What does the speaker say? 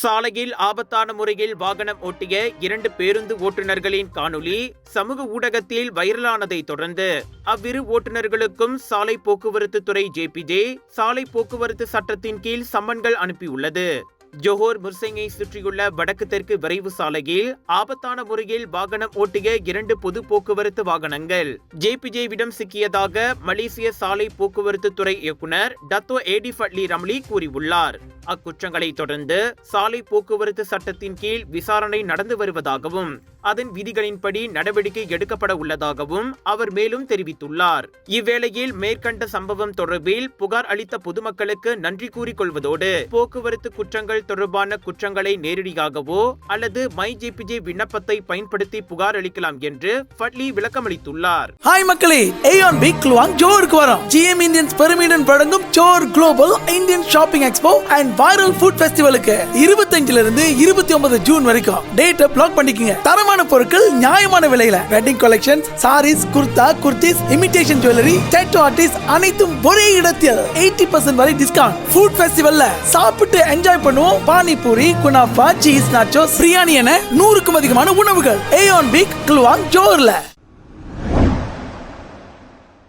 சாலையில் ஆபத்தான முறையில் வாகனம் ஓட்டிய 2 பேருந்து ஓட்டுநர்களின் காணொளி சமூக ஊடகத்தில் வைரலானதை தொடர்ந்து அவ்விரு ஓட்டுநர்களுக்கும் சாலை போக்குவரத்து துறை ஜேபிஜே சாலை போக்குவரத்து சட்டத்தின் கீழ் சம்மன்கள் அனுப்பியுள்ளது. ஜோஹர் முர்சிங்கை சுற்றியுள்ள வடக்கு தெற்கு விரைவு சாலையில் ஆபத்தான முறையில் வாகனம் ஓட்டிய 2 பொது போக்குவரத்து வாகனங்கள் ஜேபிஜேவிடம் சிக்கியதாக மலேசிய சாலை போக்குவரத்து துறை இயக்குனர் டத்தோ ஏடி ஃபட்லி ரம்லி கூறியுள்ளார். அக்குற்றங்களை தொடர்ந்து சாலை போக்குவரத்து சட்டத்தின் கீழ் விசாரணை நடந்து வருவதாகவும் அதன் விதிகளின்படி நடவடிக்கை எடுக்கப்பட உள்ளதாகவும் அவர் மேலும் தெரிவித்துள்ளார். இவ்வேளையில் மேற்கண்ட சம்பவம் தொடர்பில் புகார் அளித்த பொதுமக்களுக்கு நன்றி கூறிக்கொள்வதோடு போக்குவரத்து குற்றங்கள் தொடர்பான குற்றங்களை நேரடியாகவோ அல்லது மை ஜேபிஜே விண்ணப்பத்தை பயன்படுத்தி புகார் அளிக்கலாம் என்று ஃபட்லி விளக்கமளித்துள்ளார். ஹாய் மக்களே, ஏயான் பிக் க்ளுவாங் ஜோஹருக்கு வரோம். ஜிஎம் இந்தியன்ஸ் பெருமிடன் வழங்கும் Johar global Indian shopping expo and viral food ஃபெஸ்டிவலுக்கு 25 இருந்து 29 ஜூன் வரைக்கும் டேட்டை பிளாக் பண்ணிக்கங்க. தரமான பொருட்கள் நியாயமான விலையில wedding collections, sarees, kurta, kurtis, imitation jewellery, tattoo artist அனைத்தும் ஒரே இடத்தில் 80% வரை டிஸ்கவுண்ட். ஃபுட் ஃபெஸ்டிவல்ல சாப்பிட்டு என்ஜாய் பண்ணுவோம். Panipuri, kunafa, cheese nachos, biryani என 100க்கும் அதிகமான உணவுகள். Aeon Big Kluang ஜோஹர்ல.